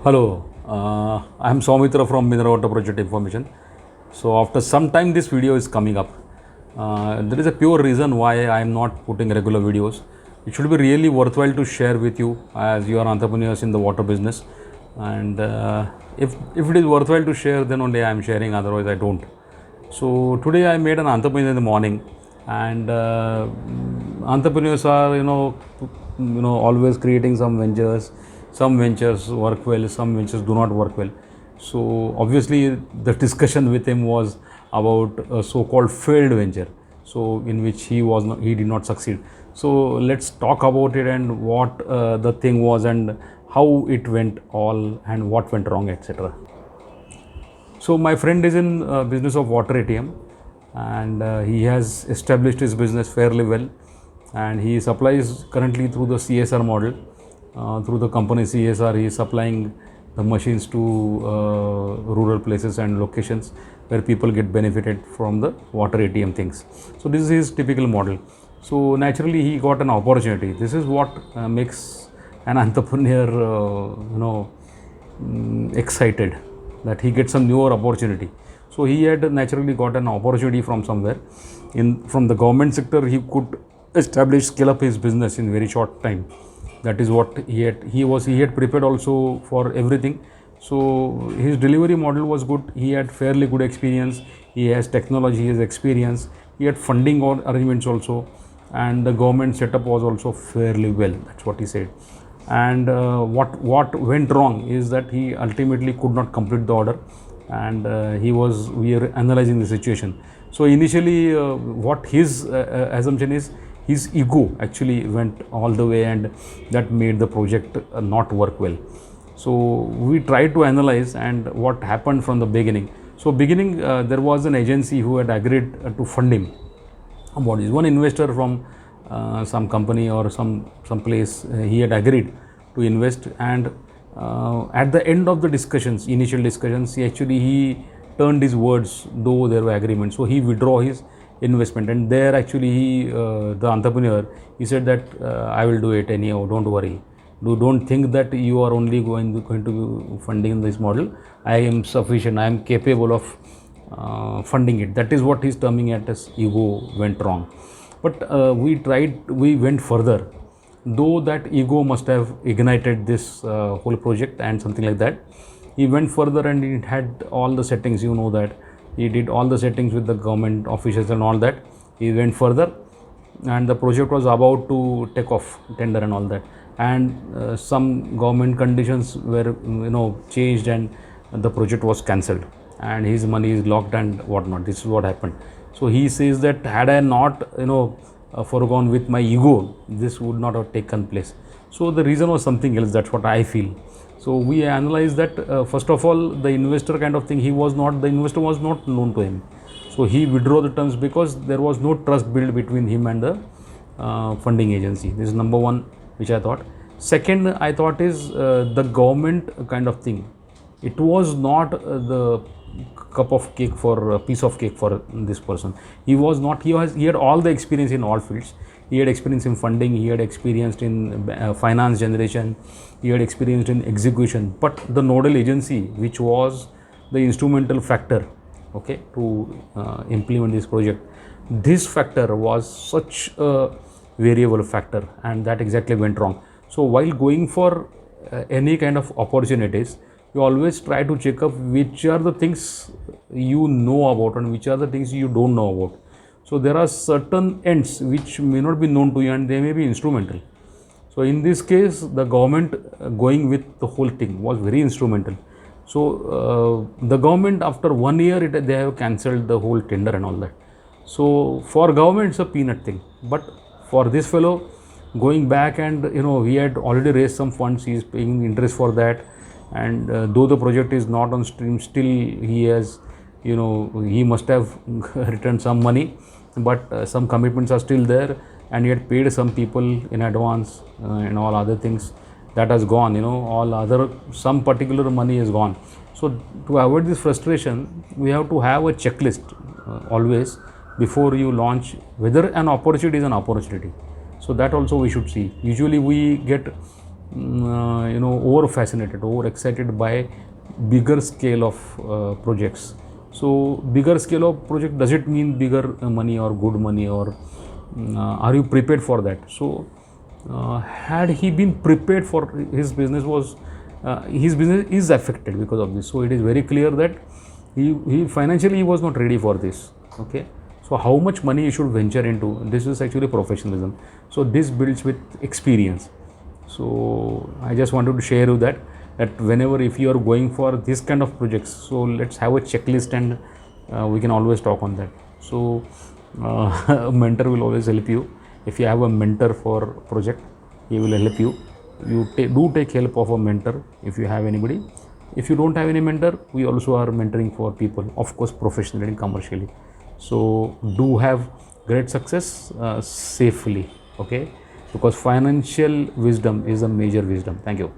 Hello, I am Soumitra from Mineral Water Project Information. So after some time this video is coming up. There is a pure reason why I am not putting regular videos. It should be really worthwhile to share with you as you are entrepreneurs in the water business. And if it is worthwhile to share, then only I am sharing, otherwise I don't. So today I made an entrepreneur in the morning, and entrepreneurs are always creating some ventures. Some ventures work well, some ventures do not work well. So obviously the discussion with him was about a so-called failed venture, so in which he did not succeed. So let's talk about it and what the thing was and how it went all and what went wrong, etc. So my friend is in business of water ATM, and he has established his business fairly well, and he supplies currently through the CSR model. Through the company CSR, he is supplying the machines to rural places and locations where people get benefited from the water ATM things. So this is his typical model. So naturally he got an opportunity. This is what makes an entrepreneur excited, that he gets some newer opportunity. So he had naturally got an opportunity from somewhere. From the government sector, he could scale up his business in very short time. That is what he had prepared also for everything. So his delivery model was good. He had fairly good experience. He has technology, he has experience. He had funding arrangements also, and the government setup was also fairly well. That's what he said. And what went wrong is that he ultimately could not complete the order, and we are analyzing the situation. So initially, what his assumption is, his ego actually went all the way, and that made the project not work well. So we tried to analyze and what happened from the beginning. So beginning, there was an agency who had agreed to fund him. About this one investor from some company or some place, he had agreed to invest, and at the end of the discussions, initial discussions, he turned his words, though there were agreements. So he withdraw his investment, and there actually the entrepreneur, he said that I will do it anyhow, don't worry, don't think that you are only going to be funding this model. I am sufficient, I am capable of funding it. That is what he's terming it as ego went wrong. But we went further, though that ego must have ignited this whole project and something like that. He went further, and it had all the settings, that he did all the settings with the government officials and all that. He went further, and the project was about to take off, tender and all that, and some government conditions were changed, and the project was cancelled, and his money is locked and whatnot. This is what happened. So he says that had I not foregone with my ego, this would not have taken place. So the reason was something else. That's what I feel. So we analyzed that first of all, the investor kind of thing, the investor was not known to him. So he withdrew the terms because there was no trust built between him and the funding agency. This is number one, which I thought. Second, I thought is the government kind of thing. It was not the cup of cake for a piece of cake for this person. He had all the experience in all fields. He had experience in funding, he had experienced in finance generation, he had experienced in execution. But the nodal agency, which was the instrumental factor, to implement this project, this factor was such a variable factor, and that exactly went wrong. So while going for any kind of opportunities, you always try to check up which are the things you know about and which are the things you don't know about. So there are certain ends which may not be known to you, and they may be instrumental. So in this case, the government going with the whole thing was very instrumental. So the government, after 1 year, they have cancelled the whole tender and all that. So for government, it's a peanut thing. But for this fellow, going back, and he had already raised some funds, he is paying interest for that. And though the project is not on stream, still he has, he must have returned some money, but some commitments are still there, and he had paid some people in advance and all other things. That has gone, some particular money is gone. So to avoid this frustration, we have to have a checklist always before you launch, whether an opportunity is an opportunity. So that also we should see. Usually we get over fascinated, over excited by bigger scale of projects. So bigger scale of project, does it mean bigger money or good money, or are you prepared for that? So had he been prepared for his business, was his business is affected because of this. So it is very clear that he financially he was not ready for this. Okay, so how much money you should venture into, this is actually professionalism. So this builds with experience. So I just wanted to share you that whenever if you are going for this kind of projects, so let's have a checklist, and we can always talk on that. So a mentor will always help you. If you have a mentor for project, he will help you. You do take help of a mentor if you have anybody. If you don't have any mentor, we also are mentoring for people, of course professionally and commercially. So do have great success safely, okay, because financial wisdom is a major wisdom. Thank you.